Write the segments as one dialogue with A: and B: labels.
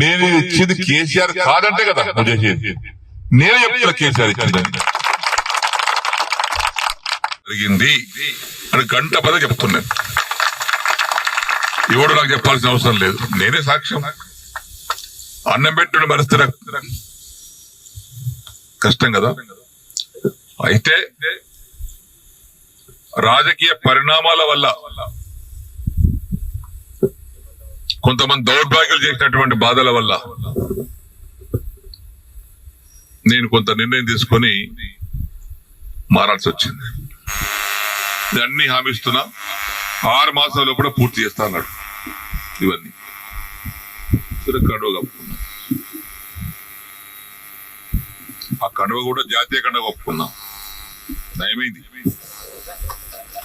A: నేను ఇచ్చింది కేసీఆర్ కాదంటే కదా నువ్వు చేసేది. నేనే చెప్తున్నా కేసీఆర్ ఇచ్చిందని జరిగింది అని గంట పద చెప్తున్నాను. ఎవడు నాకు చెప్పాల్సిన అవసరం లేదు, నేనే సాక్ష్యం. అన్నం పెట్టుడు పరిస్థితి కష్టం కదా. అయితే రాజకీయ పరిణామాల వల్ల కొంతమంది దౌర్భాగ్యాలు చేసినటువంటి బాధల వల్ల నేను కొంత నిర్ణయం తీసుకొని మారాల్సి వచ్చింది. అన్ని హామీస్తున్నా 6 మాసాల్లో కూడా పూర్తి చేస్తా అన్నాడు. ఇవన్నీ కడువ కప్పుకున్నా. ఆ కడువ కూడా జాతీయ కడువ కప్పుకున్నా. నయమైంది.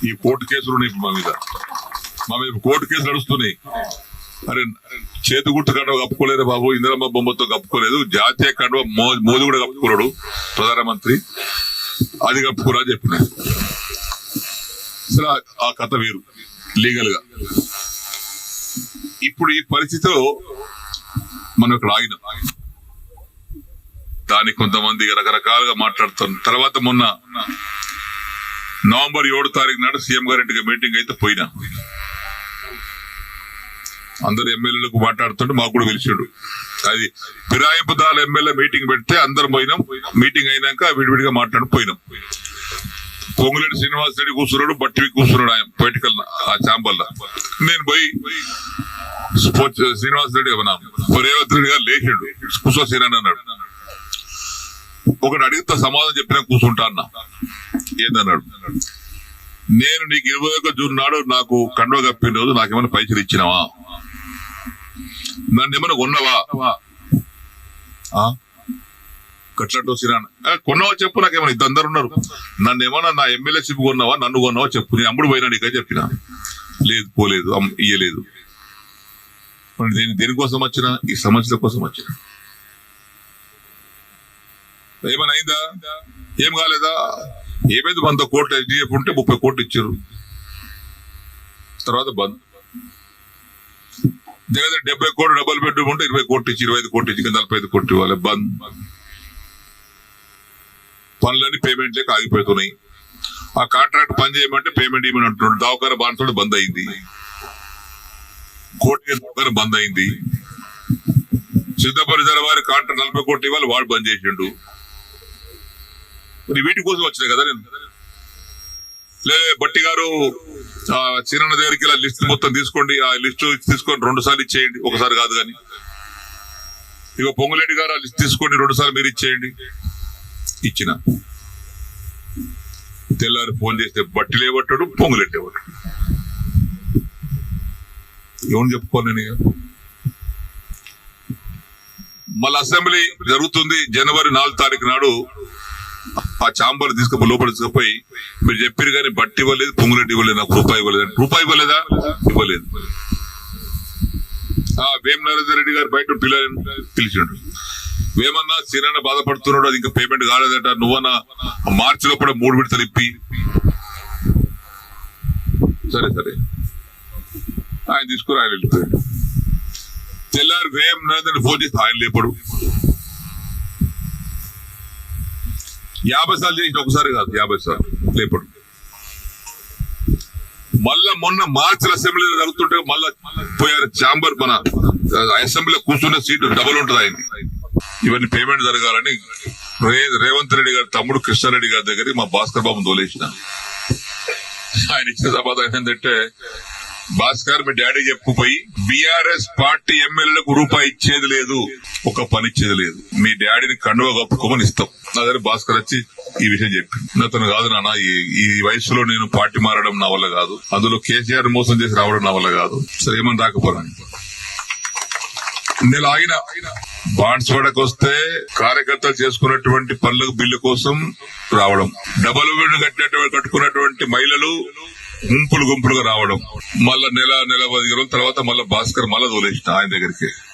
A: ఈ కోర్టు కేసులు ఉన్నాయి మా మీద కోర్టు కేసులు నడుస్తున్నాయి. అరే చేతి గుర్తు కడువ కప్పుకోలేదు బాబు, ఇందిరమ్మ బొమ్మతో కప్పుకోలేదు, జాతీయ కడువ మోదీ కూడా కప్పుకోలేడు ప్రధానమంత్రి, అది కప్పుకోరా చెప్పిన. అసలు ఆ కథ వేరు లీగల్ గా. ఇప్పుడు ఈ పరిస్థితిలో మనం ఇక్కడ ఆగినాం. దానికి కొంతమంది రకరకాలుగా మాట్లాడుతున్నారు. తర్వాత మొన్న నవంబర్ 7 తారీఖు నాడు సీఎం గారింటికి మీటింగ్ అయితే పోయినా. అందరు ఎమ్మెల్యేలకు మాట్లాడుతుంటే మాకు కూడా పిలిచాడు. అది ఫిరాయింపుదారుల ఎమ్మెల్యే మీటింగ్ పెడితే అందరం పోయినాం. మీటింగ్ అయినాక విడివిడిగా మాట్లాడిపోయినాం. పొంగులేటి శ్రీనివాస్ రెడ్డి కూర్చున్నాడు, బట్టివి కూర్చున్నాడు ఆయన పొలిటికల్ ఆ ఛాంబర్లో. నేను పోయి శ్రీనివాస్ రెడ్డి రేవంత్ రెడ్డి గారు లేచాడు, కూర్చోసేనని అన్నాడు. ఒకటి అడిగితే సమాధానం చెప్పినా కూర్చుంటా అన్నా. ఏందన్నాడు, నేను నీకు 21 జూన్ నాడు నాకు కండువ కప్పిన రోజు నాకేమైనా పైసలు ఇచ్చినావా, నన్ను ఏమైనా కొన్నావా, కట్లట్టు కొన్నావా చెప్పు, నాకేమైనా ఇద్దరు ఉన్నారు, నన్ను ఏమన్నా నా ఎమ్మెల్యేషిప్ కొన్నావా, నన్ను కొన్నావా చెప్పు, నేను అమ్ముడు పోయినా నీకే చెప్పినా. లేదు పోలేదు, ఇయ్యలేదు. నేను దేనికోసం వచ్చినా, ఈ సమస్యల కోసం వచ్చినా. ఏమైనా అయిందా, ఏం కాలేదా, ఏమైంది, 100 కోట్లు HDF ఉంటే 30 కోట్లు ఇచ్చారు. తర్వాత బంద్. దగ్గర 70 కోట్లు డబుల్ బెడ్రూమ్ ఉంటే 20 కోట్లు ఇచ్చి 25 కోట్లు ఇచ్చి 45 కోట్లు ఇవ్వాలి. బంద్. పనులన్నీ పేమెంట్ లేక ఆగిపోతున్నాయి. ఆ కాంట్రాక్ట్ పని చేయమంటే పేమెంట్ ఇవ్వమని అంటున్నాడు. దవాఖాన బాన్సుడు బంద్ అయింది, కోటి దవాఖాన బంద్ అయింది. సిద్ధపరిసర వారి కాంట్రాక్ట్ 40 కోట్లు ఇవ్వాలి, వాడు బంద్ చేసిండు. వీటి కోసం వచ్చినాయి కదా నేను. లేదా బట్టి గారు చిన్న దగ్గరికి ఇలా లిస్ట్ మొత్తం తీసుకోండి, ఆ లిస్టు తీసుకొని 2 సార్లు ఇచ్చేయండి, ఒకసారి కాదు కానీ. ఇక పొంగులేటి గారు ఆ లిస్ట్ తీసుకోండి, 2 సార్లు మీరు ఇచ్చేయండి. ఇచ్చిన తెల్లారి ఫోన్ చేస్తే బట్టి లేవట్టాడు, పొంగులేటి లేవట్టాడు. ఏమని చెప్పుకోవాలి నేను. మళ్ళీ అసెంబ్లీ జరుగుతుంది జనవరి 4 తారీఖు నాడు. ఆ ఛాంబర్ తీసుకుపోయి లోపల తీసుకుపోయి మీరు చెప్పారు కానీ బట్టి ఇవ్వలేదు, పొంగులేటి ఇవ్వలేదు, నాకు రూపాయి ఇవ్వలేదు. రూపాయి ఇవ్వలేదా, ఇవ్వలేదు. వేం నరేందర్ రెడ్డి గారు బయట పిలిచిండు. వేమన్నా సీనన్న బాధపడుతున్నాడు, అది ఇంకా పేమెంట్ కాలేదట, నువ్వన్నా మార్చిలో కూడా 3 విడతలు ఇప్పి. సరే సరే ఆయన తీసుకుని ఆయన వెళ్ళిపోయాడు. తెల్లారి వేం నరేందర్ ఫోన్ చేస్తే ఆయన లేపడు. 50 సార్లు చేసిన, ఒకసారి కాదు 50 సార్లు లేపడు. మళ్ళా మొన్న మార్చి అసెంబ్లీలో జరుగుతుంటే మళ్ళా పోయారు ఛాంబర్. మన అసెంబ్లీలో కూర్చున్న సీటు డబుల్ ఉంటుంది అయింది. ఇవన్నీ పేమెంట్ జరగాలని రేవంత్ రెడ్డి గారి తమ్ముడు కృష్ణారెడ్డి గారి దగ్గరికి మా భాస్కర్ బాబు తోలేసిన. ఆయన ఇచ్చిన సమాధానం ఏంటంటే, భాస్కర్ మీ డాడీ చెప్పుపోయి బీఆర్ఎస్ పార్టీ ఎమ్మెల్యేలకు రూపాయి ఇచ్చేది లేదు, ఒక పని ఇచ్చేది లేదు, మీ డాడీని కండువ కప్పుకోమని ఇస్తాం. నా దగ్గర భాస్కర్ వచ్చి ఈ విషయం చెప్పి, నాతను కాదు నాన్న, ఈ వయసులో నేను పార్టీ మారడం నా వల్ల కాదు, అందులో కేసీఆర్ మోసం చేసి రావడం నా వల్ల కాదు, సరే ఏమని రాకపోరాని నేను ఆగిన. బాండ్స్ వాడకు వస్తే కార్యకర్తలు చేసుకున్నటువంటి పనులకు బిల్లు కోసం రావడం, డబల్ బెడ్ కట్టుకున్నటువంటి మహిళలు గుంపులుగా రావడం, మళ్ళా నెల 15 రోజుల తర్వాత మళ్ళా భాస్కర్ మళ్ళా తోలేసిన ఆయన దగ్గరికి.